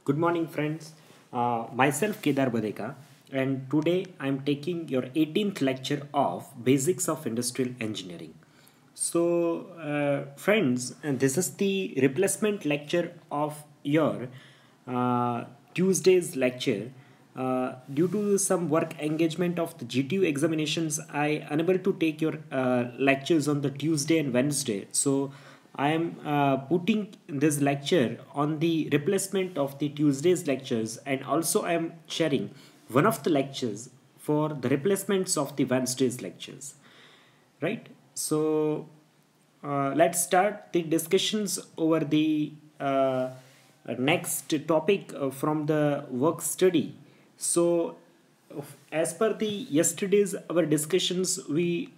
Good morning, friends. Myself Kedar Badeka, and today I'm taking your 18th lecture of Basics of Industrial Engineering. Friends, and this is the replacement lecture of your Tuesday's lecture. Due to some work engagement of the GTU examinations, I unable to take your lectures on the Tuesday and Wednesday. So I am putting this lecture on the replacement of the Tuesday's lectures, and also I am sharing one of the lectures for the replacements of the Wednesday's lectures. Right? Let's start the discussions over the next topic from the work study. So as per the yesterday's our discussions, we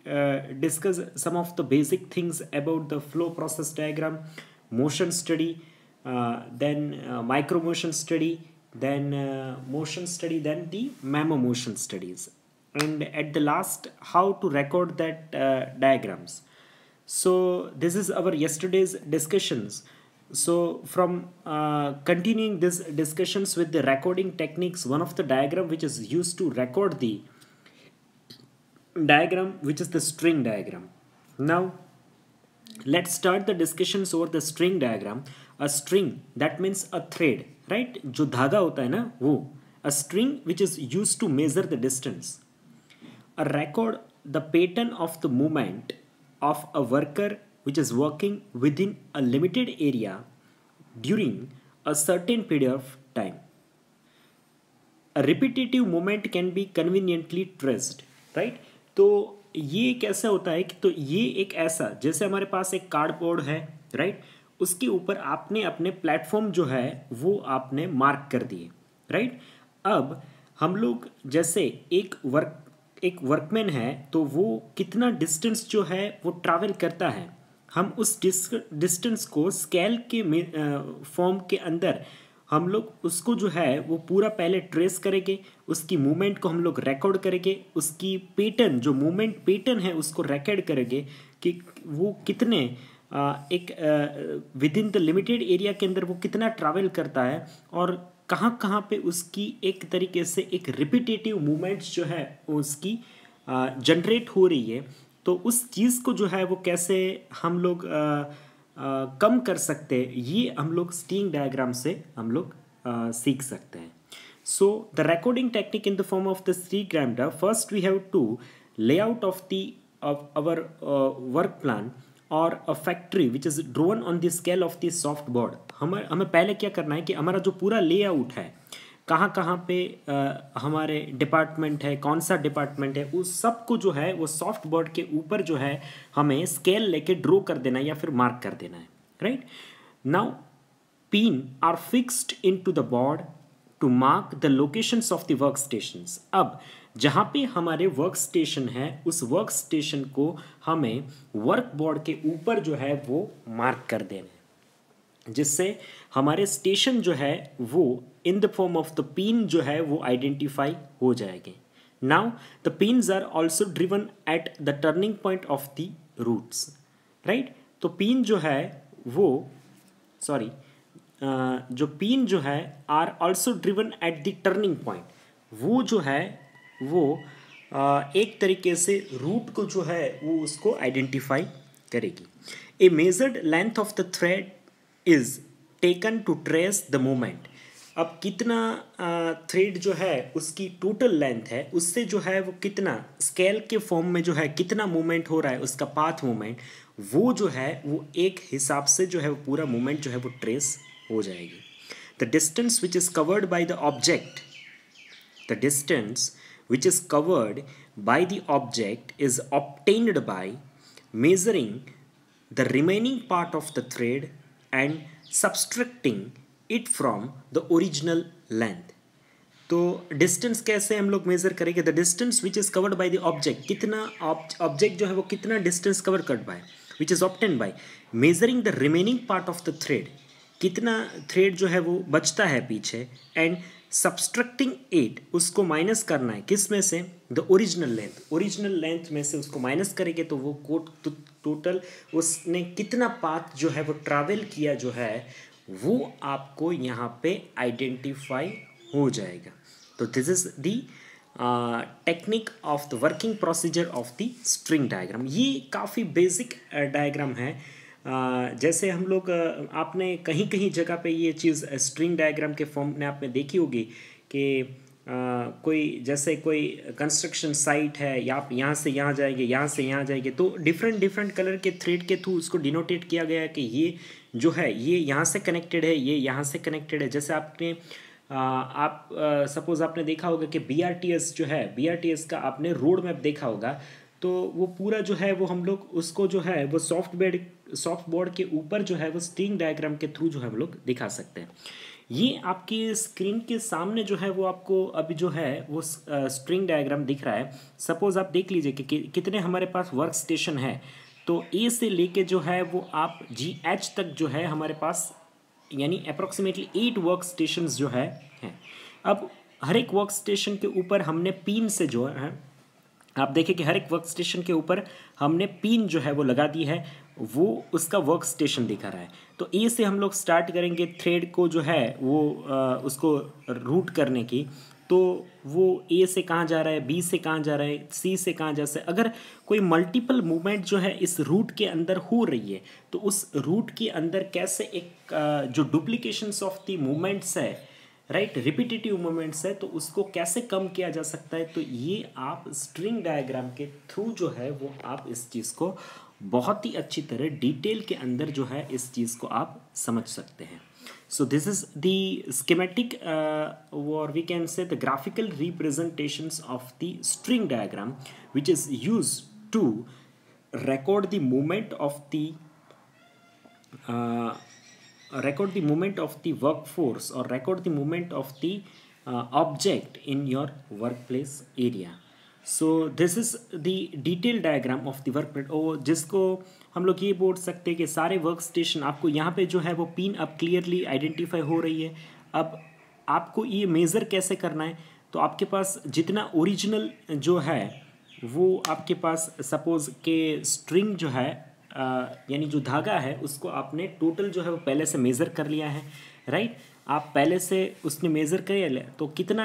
discussed some of the basic things about the flow process diagram, motion study, then micro motion study, then motion study, then the memo motion studies, and at the last how to record that diagrams. So this is our yesterday's discussions. So from continuing these discussions with the recording techniques, one of the diagram which is used to record the diagram, which is the string diagram. Now let's start the discussions over the string diagram. A string, that means a thread, right? जो धागा होता है ना वो, a string which is used to measure the distance. A record the pattern of the movement of a worker which is working within a limited area during a certain period of time. A repetitive movement can be conveniently traced, right? तो ये कैसे होता है कि तो ये एक ऐसा, जैसे हमारे पास एक कार्डबोर्ड है, राइट? उसके ऊपर आपने अपने प्लेटफॉर्म जो है वो आपने मार्क कर दिए, राइट? अब हम लोग जैसे एक वर्कमैन है तो वो कितना डिस्टेंस जो है वो ट्रैवल करता है, हम उस डिस्टेंस को स्केल के फॉर्म के अंदर हम लोग उसको जो है वो पूरा पहले ट्रेस करेंगे, उसकी मूवमेंट को हम लोग रिकॉर्ड करेंगे, उसकी पैटर्न जो मूवमेंट पैटर्न है उसको रिकॉर्ड करेंगे कि वो कितने एक with in the limited area के अंदर वो कितना ट्रैवल करता है और कहाँ कहाँ पे उसकी एक तरीके से एक रिपीटेटिव मूवमेंट्स जो है उसकी जनरेट हो रही है. तो उस चीज़ को जो है वो कैसे हम लोग कम कर सकते हैं, ये हम लोग स्टिंग डायग्राम से हम लोग सीख सकते हैं. So the recording technique in the form of the string diagram, first we have to layout of our work plan और a factory which is drawn on the scale of the soft board. हमें पहले क्या करना है कि हमारा जो पूरा लेआउट है, कहाँ कहाँ पे हमारे डिपार्टमेंट है, कौन सा डिपार्टमेंट है, उस सब को जो है वो सॉफ्ट बोर्ड के ऊपर जो है हमें स्केल लेके ड्रॉ कर देना है या फिर मार्क कर देना है, right? Now pin are fixed into the board to mark the locations of the work stations. अब जहाँ पे हमारे वर्क स्टेशन है उस वर्क स्टेशन को हमें वर्क बोर्ड के ऊपर जो है वो मार्क कर देना है, जिससे हमारे स्टेशन जो है वो in the form of the pin जो है वो आइडेंटिफाई हो जाएंगे. Now the pins are also driven at the turning point of the routes, right? तो पिन जो है वो जो पिन जो है are also driven at the turning point, वो जो है वो एक तरीके से रूट को जो है वो उसको आइडेंटिफाई करेगी. A measured length of the thread is taken to trace the movement. अब कितना थ्रेड जो है उसकी टोटल लेंथ है, उससे जो है वो कितना स्केल के फॉर्म में जो है कितना मूवमेंट हो रहा है, उसका पाथ मूवमेंट, वो जो है वो एक हिसाब से जो है वो पूरा मूवमेंट जो है वो ट्रेस हो जाएगी. The distance which is covered by the object, the distance which is covered by the object is obtained by measuring the remaining part of the thread and subtracting it from the original length. तो distance कैसे हम लोग major करेंगे? The distance which is covered by the object, कितना object जो है वो कितना डिस्टेंस कवर कर पाए, which is obtain by measuring the remaining part of the thread, कितना थ्रेड जो है वो बचता है पीछे, एंड सब्सट्रैक्टिंग एट, उसको माइनस करना है किस में से? द ओरिजिनल लेंथ में से उसको माइनस करेंगे तो वो टोटल उसने कितना पाथ जो है वो ट्रैवल किया जो है वो आपको यहाँ पे आइडेंटिफाई हो जाएगा। तो this is the technique of the working procedure of the string diagram. ये काफ़ी बेसिक डायग्राम है। जैसे हम लोग आपने कहीं कहीं जगह पे ये चीज़ स्ट्रिंग डायग्राम के फॉर्म में आपने देखी होगी कि कोई जैसे कोई कंस्ट्रक्शन साइट है या आप यहाँ से यहाँ जाएंगे, यहाँ से यहाँ जाएंगे, तो डिफरेंट डिफरेंट कलर के थ्रेड के थ्रू उसको डिनोटेट किया गया है कि ये जो है ये यहाँ से कनेक्टेड है, ये यहाँ से कनेक्टेड है। जैसे आपने आप सपोज़ आपने देखा होगा कि BRTS जो है, BRTS का आपने रोड मैप देखा होगा, तो वो पूरा जो है वो हम लोग उसको जो है वो सॉफ्ट बोर्ड के ऊपर जो है वो स्ट्रिंग डायग्राम के थ्रू जो है हम लोग दिखा सकते हैं। ये आपकी स्क्रीन के सामने जो है वो आपको अभी जो है वो स्ट्रिंग डायग्राम दिख रहा है। सपोज़ आप देख लीजिए कि कितने हमारे पास वर्क स्टेशन है। तो ए से लेके जो है वो आप GH तक जो है हमारे पास यानी अप्रोक्सीमेटली 8 वर्क स्टेशन जो है हैं। अब हर एक वर्क स्टेशन के ऊपर हमने पिन से जो है, आप देखें कि हर एक वर्क स्टेशन के ऊपर हमने पिन जो है वो लगा दी है, वो उसका वर्क स्टेशन दिखा रहा है। तो ए से हम लोग स्टार्ट करेंगे थ्रेड को जो है वो उसको रूट करने की। तो वो ए से कहाँ जा रहा है, बी से कहाँ जा रहा है, सी से कहाँ जा रहा है। अगर कोई मल्टीपल मूवमेंट जो है इस रूट के अंदर हो रही है तो उस रूट के अंदर कैसे एक जो डुप्लीकेशंस ऑफ द मूवमेंट्स है, राइट, रिपीटेटिव मूवमेंट्स है, तो उसको कैसे कम किया जा सकता है। तो ये आप स्ट्रिंग डायग्राम के थ्रू जो है वो आप इस चीज़ को बहुत ही अच्छी तरह डिटेल के अंदर जो है इस चीज़ को आप समझ सकते हैं। So this is the schematic or we can say the graphical representations of the string diagram, which is used to record the movement of the workforce or record the movement of the object in your workplace area. So this is the detailed diagram of the workplace, और जिसको हम लोग ये बोल सकते हैं कि सारे वर्क स्टेशन आपको यहाँ पे जो है वो पिन अब क्लियरली आइडेंटिफाई हो रही है। अब आपको ये मेज़र कैसे करना है, तो आपके पास जितना ओरिजिनल जो है वो आपके पास सपोज़ के स्ट्रिंग जो है यानी जो धागा है उसको आपने टोटल जो है वो पहले से मेज़र कर लिया है, राइट। आप पहले से उसने मेज़र कर लिया तो कितना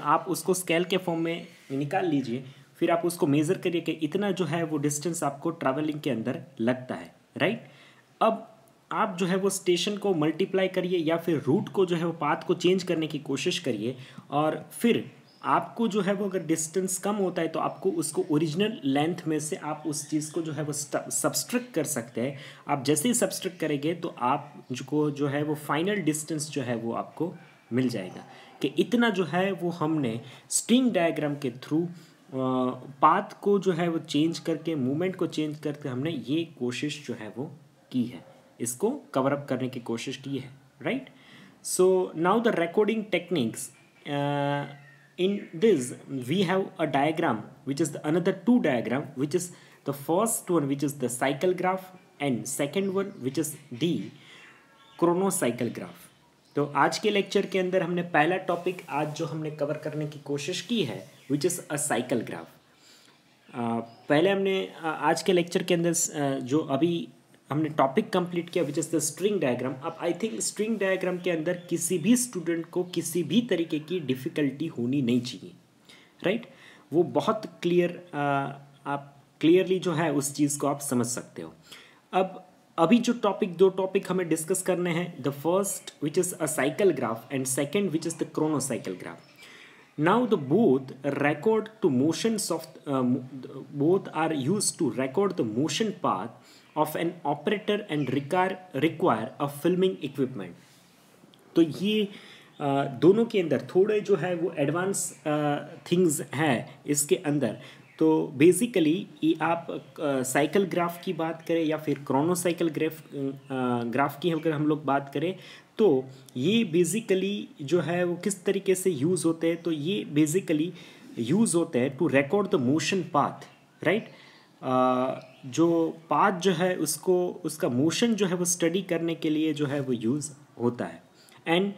आप उसको स्केल के फॉर्म में निकाल लीजिए, फिर आप उसको मेज़र करिए कि इतना जो है वो डिस्टेंस आपको ट्रैवलिंग के अंदर लगता है, राइट। अब आप जो है वो स्टेशन को मल्टीप्लाई करिए या फिर रूट को जो है वो पाथ को चेंज करने की कोशिश करिए, और फिर आपको जो है वो अगर डिस्टेंस कम होता है तो आपको उसको ओरिजिनल लेंथ में से आप उस चीज़ को जो है वो सब्सट्रैक्ट कर सकते हैं। आप जैसे ही सब्सट्रैक्ट करेंगे तो आपको जो है वो फाइनल डिस्टेंस जो है वो आपको मिल जाएगा कि इतना जो है वो हमने स्ट्रिंग डायग्राम के थ्रू पाथ को जो है वो चेंज करके, मूवमेंट को चेंज करके हमने ये कोशिश जो है वो की है, इसको कवर अप करने की कोशिश की है, right. So now the recording techniques, in this we have a diagram which is another two diagram, which is the first one which is the cycle graph and second one which is the chronocycle graph। तो आज के lecture के अंदर हमने पहला topic आज जो हमने कवर करने की कोशिश की है which is a cycle graph। पहले हमने आज के लेक्चर के अंदर जो अभी हमने टॉपिक कंप्लीट किया विच इज़ द स्ट्रिंग डायग्राम। अब आई थिंक स्ट्रिंग डायग्राम के अंदर किसी भी स्टूडेंट को किसी भी तरीके की डिफ़िकल्टी होनी नहीं चाहिए, राइट। वो बहुत क्लियर, आप क्लियरली जो है उस चीज़ को आप समझ सकते हो। अब अभी जो दो टॉपिक हमें डिस्कस करने हैं, the first which is a cycle graph and second which is the chronocycle graph. Now the both record to motions of both are used to record the motion path of an operator and require a filming equipment। तो ये दोनों के अंदर थोड़े जो है वो advance things हैं इसके अंदर। तो बेसिकली ये आप साइकिल ग्राफ की बात करें या फिर क्रोनोसाइकिल ग्राफ की अगर हम लोग बात करें तो ये बेसिकली जो है वो किस तरीके से यूज़ होते हैं, तो ये बेसिकली यूज़ होते हैं to record the motion path, right. जो पाथ जो है उसको उसका मोशन जो है वो स्टडी करने के लिए जो है वो यूज़ होता है। End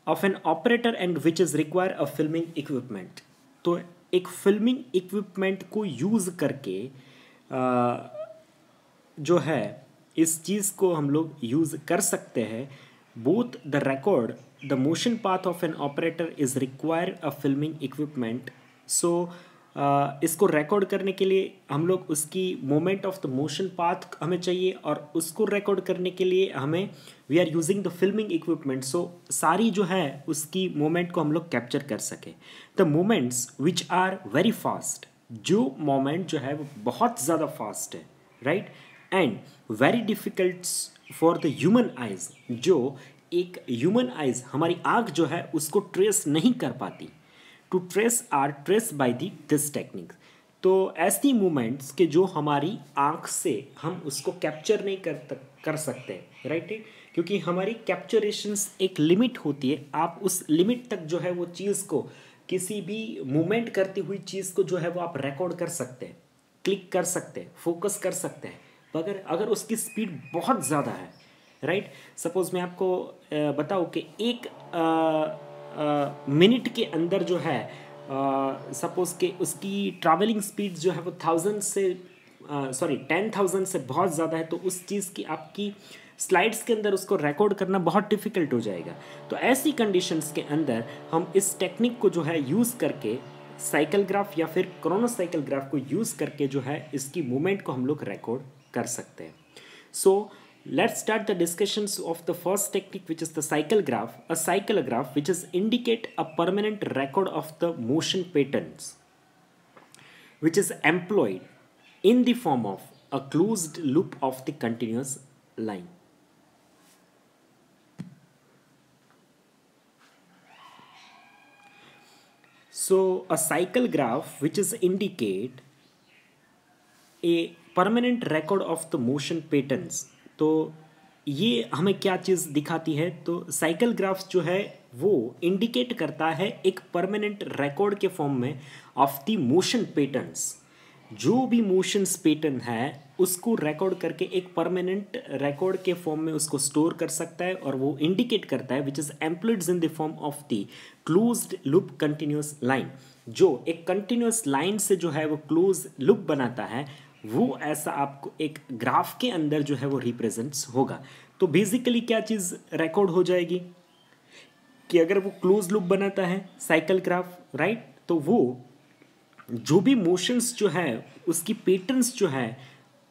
of an operator and which is require a filming equipment. तो एक फिल्मिंग इक्विपमेंट को यूज़ करके जो है इस चीज़ को हम लोग यूज़ कर सकते हैं both the record the motion path of an operator is require a filming equipment. So इसको रिकॉर्ड करने के लिए हम लोग उसकी moment of the motion path हमें चाहिए, और उसको रिकॉर्ड करने के लिए हमें we are using the filming equipment. So सारी जो है उसकी मोमेंट को हम लोग कैप्चर कर सके. The moments which are very fast, जो मोमेंट जो है वो बहुत ज़्यादा फास्ट है, right, and very difficult for the human eyes, जो एक ह्यूमन आइज हमारी आँख जो है उसको ट्रेस नहीं कर पाती. To trace or trace by the this technique. तो ऐसी मूवमेंट्स के जो हमारी आँख से हम उसको कैप्चर नहीं कर सकते, राइट, क्योंकि हमारी कैप्चरेशंस एक लिमिट होती है. आप उस लिमिट तक जो है वो चीज़ को, किसी भी मूवमेंट करती हुई चीज़ को जो है वो आप रिकॉर्ड कर सकते हैं, क्लिक कर सकते हैं, फोकस कर सकते हैं. मगर अगर उसकी स्पीड बहुत ज़्यादा है, राइट, सपोज मैं आपको बताऊँ कि एक मिनट के अंदर जो है सपोज के उसकी ट्रैवलिंग स्पीड जो है वो 10,000 से बहुत ज़्यादा है, तो उस चीज़ की आपकी स्लाइड्स के अंदर उसको रिकॉर्ड करना बहुत डिफ़िकल्ट हो जाएगा. तो ऐसी कंडीशंस के अंदर हम इस टेक्निक को जो है यूज़ करके, साइकिल ग्राफ या फिर क्रोनोसाइकिल ग्राफ को यूज़ करके जो है इसकी मूवमेंट को हम लोग रिकॉर्ड कर सकते हैं. सो let's start the discussions of the first technique, which is the cycle graph. A cycle graph which is indicate a permanent record of the motion patterns, which is employed in the form of a closed loop of the continuous line. So a cycle graph which is indicate a permanent record of the motion patterns. तो ये हमें क्या चीज़ दिखाती है, तो cycle graphs जो है वो इंडिकेट करता है एक परमानेंट रिकॉर्ड के फॉर्म में ऑफ द मोशन पैटर्न्स. जो भी मोशंस पैटर्न है उसको रिकॉर्ड करके एक परमानेंट रिकॉर्ड के फॉर्म में उसको स्टोर कर सकता है, और वो इंडिकेट करता है which is employed in the form of the closed loop continuous line. जो एक कंटिन्यूस लाइन से जो है वो क्लोज लूप बनाता है, वो ऐसा आपको एक ग्राफ के अंदर जो है वो रिप्रेजेंट्स होगा. तो बेसिकली क्या चीज़ रिकॉर्ड हो जाएगी कि अगर वो क्लोज लूप बनाता है साइकिल ग्राफ, राइट, तो वो जो भी मोशंस जो है उसकी पैटर्न्स जो है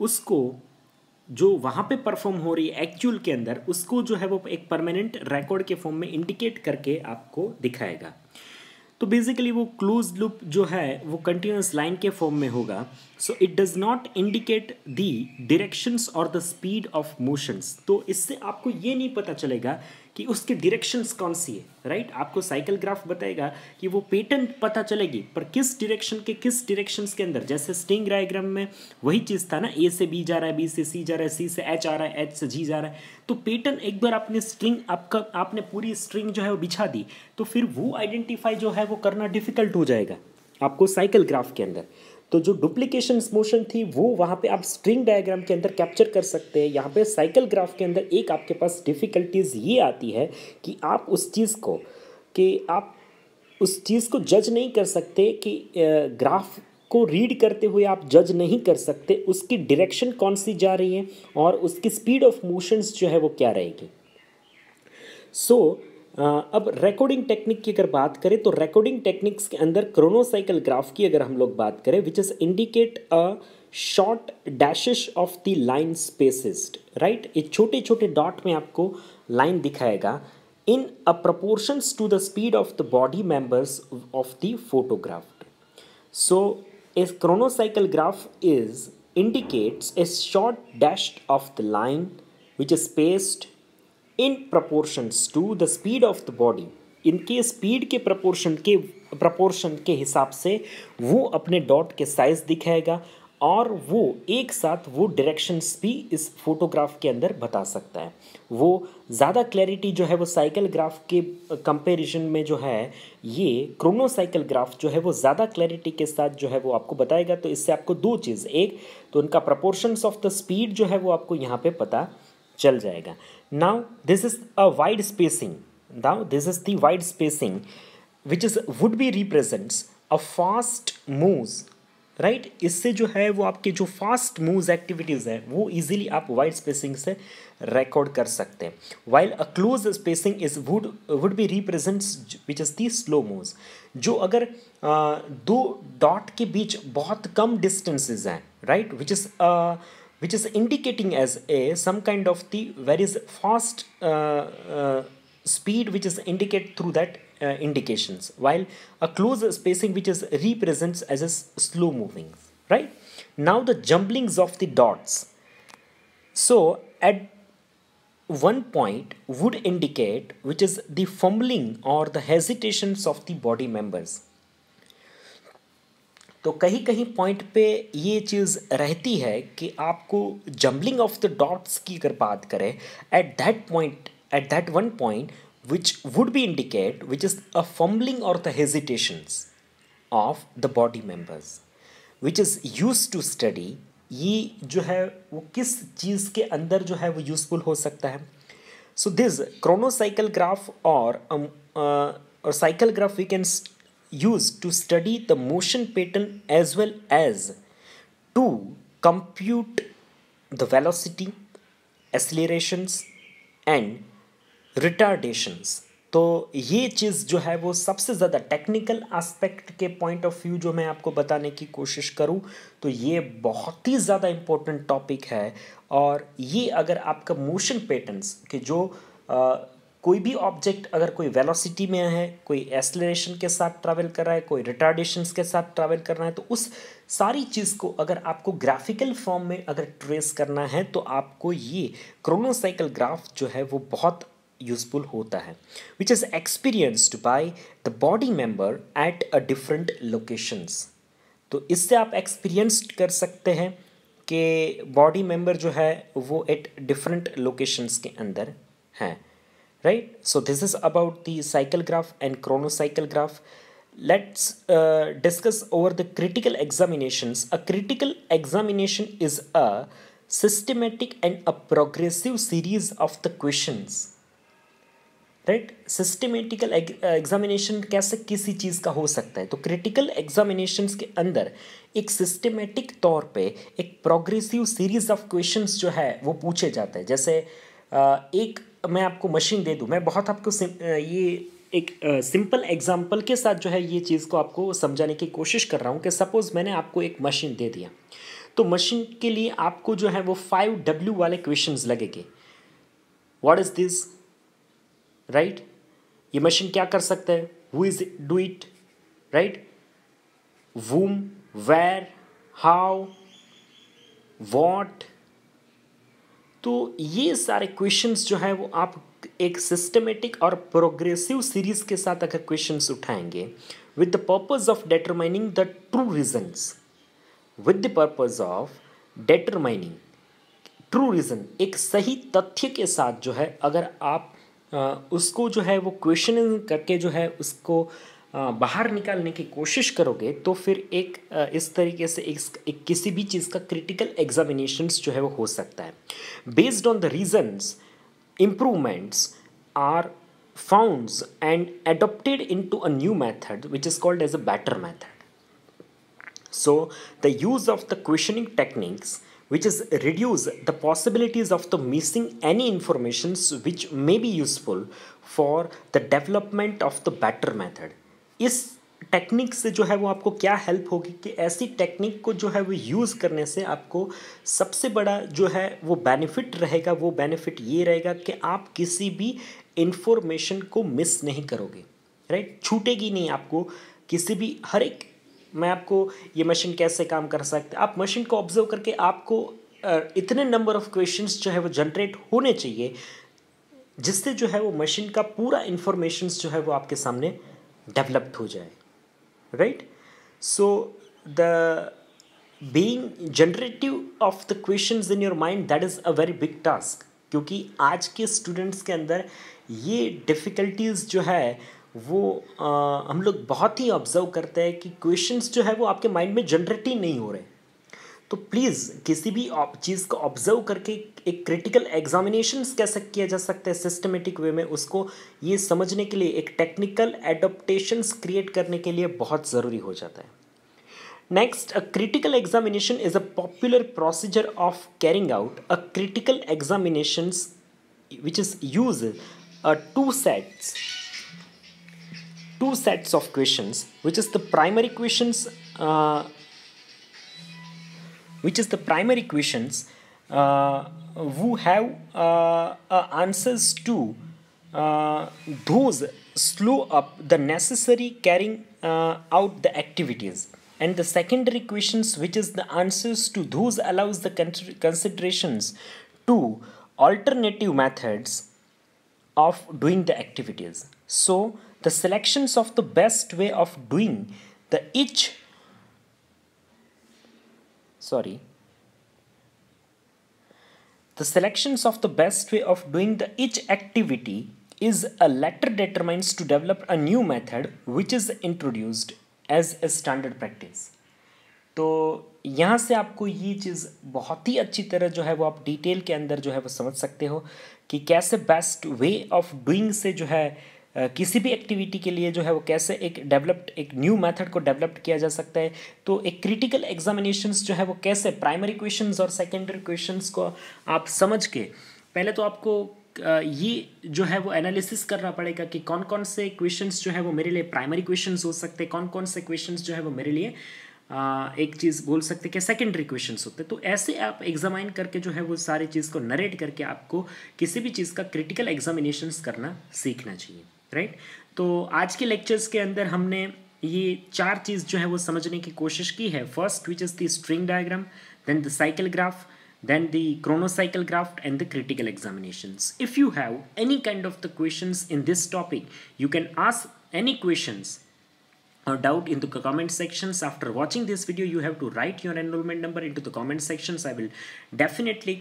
उसको जो वहाँ पे परफॉर्म हो रही है एक्चुअल के अंदर, उसको जो है वो एक परमानेंट रिकॉर्ड के फॉर्म में इंडिकेट करके आपको दिखाएगा. तो बेसिकली वो क्लोज लूप जो है वो कंटिन्यूस लाइन के फॉर्म में होगा. So it does not indicate the directions और द स्पीड ऑफ मोशंस. तो इससे आपको ये नहीं पता चलेगा कि उसकी डायरेक्शंस कौन सी है, राइट. आपको साइकिल ग्राफ बताएगा कि वो पैटर्न पता चलेगी, पर किस डायरेक्शंस के अंदर, जैसे स्ट्रिंग डायग्राम में वही चीज़ था ना, ए से बी जा रहा है, बी से सी जा रहा है, सी से एच आ रहा है, एच से जी जा रहा है. तो पैटर्न एक बार आपने पूरी स्ट्रिंग जो है वो बिछा दी, तो फिर वो आइडेंटिफाई जो है वो करना डिफिकल्ट हो जाएगा आपको साइकिल ग्राफ के अंदर. तो जो डुप्लीकेशन मोशन थी वो वहाँ पे आप स्ट्रिंग डायग्राम के अंदर कैप्चर कर सकते हैं. यहाँ पे साइकिल ग्राफ के अंदर एक आपके पास डिफ़िकल्टीज़ ये आती है कि आप उस चीज़ को जज नहीं कर सकते, कि ग्राफ को रीड करते हुए आप जज नहीं कर सकते उसकी डायरेक्शन कौन सी जा रही है और उसकी स्पीड ऑफ मोशंस जो है वो क्या रहेगी. सो अब रिकॉर्डिंग टेक्निक की अगर बात करें तो रिकॉर्डिंग टेक्निक्स के अंदर क्रोनोसाइकिल ग्राफ की अगर हम लोग बात करें, which is indicate a short dashes of the line spaced, right. ये छोटे छोटे डॉट में आपको लाइन दिखाएगा in a proportions to the speed of the body members of the photograph. So a chronocycle graph indicates a short dash of the line which is spaced in proportions to the speed of the body. इनके speed के proportion के हिसाब से वो अपने dot के size दिखाएगा, और वो एक साथ वो डायरेक्शंस भी इस फोटोग्राफ के अंदर बता सकता है. वो ज़्यादा क्लैरिटी जो है वो साइकिल ग्राफ के कंपैरिजन में जो है ये क्रोनोसाइकिल ग्राफ जो है वो ज़्यादा क्लैरिटी के साथ जो है वो आपको बताएगा. तो इससे आपको दो चीज़, एक तो उनका प्रपोर्शंस ऑफ द स्पीड जो है वो आपको यहाँ पे पता चल जाएगा. Now this is a wide spacing. Now this is the wide spacing which is would be represents a fast moves right इससे जो है वो आपके जो फास्ट मूव्स एक्टिविटीज़ है वो इजीली आप वाइड स्पेसिंग से रिकॉर्ड कर सकते हैं, while a close spacing is would be represents which is the slow moves. जो अगर दो डॉट के बीच बहुत कम डिस्टेंसेस हैं, right, which is indicating as a some kind of the very fast speed which is indicate through that indications, while a close spacing which is represents as a slow moving, right? Now the jumblings of the dots, so at one point would indicate which is the fumbling or the hesitations of the body members। तो कहीं कहीं point पे ये चीज़ रहती है कि आपको jumbling of the dots की अगर बात करें at that one point which would be indicate which is a fumbling और the hesitations of the body members which is use to study. ये जो है वो किस चीज़ के अंदर जो है वो यूज़फुल हो सकता है। So this chronocycle graph or cycle graph we can use to study the motion pattern as well as to compute the velocity, accelerations and retardations। तो ये चीज़ जो है वो सबसे ज़्यादा टेक्निकल एस्पेक्ट के पॉइंट ऑफ व्यू जो मैं आपको बताने की कोशिश करूँ तो ये बहुत ही ज़्यादा इम्पोर्टेंट टॉपिक है। और ये अगर आपका मोशन पैटर्न्स के जो कोई भी ऑब्जेक्ट अगर कोई वेलोसिटी में है, कोई एक्सेलरेशन के साथ ट्रैवल कर रहा है, कोई रिटार्डेशंस के साथ ट्रैवल कर रहा है, तो उस सारी चीज़ को अगर आपको ग्राफिकल फॉर्म में अगर ट्रेस करना है तो आपको ये क्रोनोसाइकिल ग्राफ जो है वो बहुत यूजफुल होता है, which is experienced by the body member at a different locations. तो इससे आप एक्सपीरियंस्ड कर सकते हैं कि बॉडी मेंबर जो है वो एट डिफरेंट लोकेशंस के अंदर हैं, right. So this is about the cycle graph and chronocycle graph. Let's discuss over the critical examinations. A critical examination is a systematic and a progressive series of the questions, right. Systematical examination कैसे किसी चीज़ का हो सकता है, तो critical examinations के अंदर एक सिस्टमेटिक तौर पे एक प्रोग्रेसिव सीरीज ऑफ क्वेश्चंस जो है वो पूछे जाते हैं। जैसे एक मैं आपको मशीन दे दूं, मैं बहुत आपको ये एक सिंपल एग्जांपल के साथ जो है ये चीज़ को आपको समझाने की कोशिश कर रहा हूँ कि सपोज़ मैंने आपको एक मशीन दे दिया, तो मशीन के लिए आपको जो है वो 5W वाले क्वेश्चंस लगेंगे। What is this, right. ये मशीन क्या कर सकता है, who is do it, right, whom, where, how, what. तो ये सारे क्वेश्चंस जो है वो आप एक सिस्टमेटिक और प्रोग्रेसिव सीरीज के साथ अगर क्वेश्चंस उठाएंगे with the purpose of determining the true reasons, with the purpose of determining true reason, एक सही तथ्य के साथ जो है अगर आप उसको जो है वो क्वेश्चनिंग करके जो है उसको बाहर निकालने की कोशिश करोगे तो फिर एक इस तरीके से एक किसी भी चीज़ का क्रिटिकल एग्जामिनेशंस जो है वो हो सकता है। Based on the reasons improvements are found and adopted into a new method which is called as a better method. So the use of the questioning techniques which is reduce the possibilities of the missing any informations which may be useful for the development of the better method। इस technique से जो है वो आपको क्या help होगी कि ऐसी टेक्निक को जो है वो यूज़ करने से आपको सबसे बड़ा जो है वो बेनिफिट रहेगा, वो बेनिफिट ये रहेगा कि आप किसी भी इंफॉर्मेशन को मिस नहीं करोगे, राइट, छूटेगी नहीं आपको किसी भी हर एक। मैं आपको ये मशीन कैसे काम कर सकते हैं, आप मशीन को ऑब्जर्व करके आपको इतने नंबर ऑफ क्वेश्चंस जो है वो जनरेट होने चाहिए जिससे जो है वो मशीन का पूरा इंफॉर्मेशंस जो है वो आपके सामने डेवलप्ड हो जाए, right. So the being generative of the questions in your mind that is a very big task, क्योंकि आज के स्टूडेंट्स के अंदर ये डिफ़िकल्टीज़ जो है वो हम लोग बहुत ही ऑब्जर्व करते हैं कि क्वेश्चंस जो है वो आपके माइंड में जनरेट ही नहीं हो रहे। तो प्लीज़ किसी भी चीज़ को ऑब्जर्व करके एक क्रिटिकल एग्जामिनेशंस कैसे किया जा सकता है सिस्टमेटिक वे में, उसको ये समझने के लिए एक टेक्निकल एडोप्टेशंस क्रिएट करने के लिए बहुत ज़रूरी हो जाता है। Next, a critical examination is a popular procedure of carrying out a critical examinations which is use two sets of questions, which is the primary questions who have answers to those slow up the necessary carrying out the activities, and the secondary questions which is the answers to those allows the considerations to alternative methods of doing the activities. So the selections of the best way of doing the each sorry the selections of the best way of doing the each activity is a latter determines to develop a new method which is introduced as a standard practice. तो यहाँ से आपको ये चीज़ बहुत ही अच्छी तरह जो है वो आप डिटेल के अंदर जो है वो समझ सकते हो कि कैसे बेस्ट वे ऑफ डूइंग से जो है किसी भी एक्टिविटी के लिए जो है वो कैसे एक न्यू मेथड को डेवलप किया जा सकता है। तो एक क्रिटिकल एग्जामिनेशंस जो है वो कैसे प्राइमरी क्वेश्चंस और सेकेंडरी क्वेश्चंस को आप समझ के पहले तो आपको ये जो है वो एनालिसिस करना पड़ेगा कि कौन कौन से क्वेश्चंस जो है वो मेरे लिए प्राइमरी क्वेश्चंस हो सकते हैं, कौन कौन से क्वेश्चंस जो है वो मेरे लिए एक चीज़ बोल सकते कि सेकेंडरी क्वेश्चंस होते हैं। तो ऐसे आप एग्जामाइन करके जो है वो सारी चीज़ को नरेट करके आपको किसी भी चीज़ का क्रिटिकल एग्जामिनेशंस करना सीखना चाहिए, राइट। तो आज के लेक्चर्स के अंदर हमने ये चार चीज़ जो है वो समझने की कोशिश की है। First which is the string diagram, then the cycle graph, then the chronocycle graph and the critical examinations. If you have any kind of the questions in this topic, you can ask any questions or doubt into the comment sections. After watching this video, you have to write your enrollment number into the comment sections. I will definitely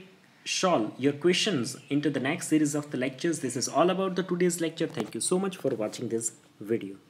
solve your questions into the next series of the lectures. This is all about the today's lecture. Thank you so much for watching this video.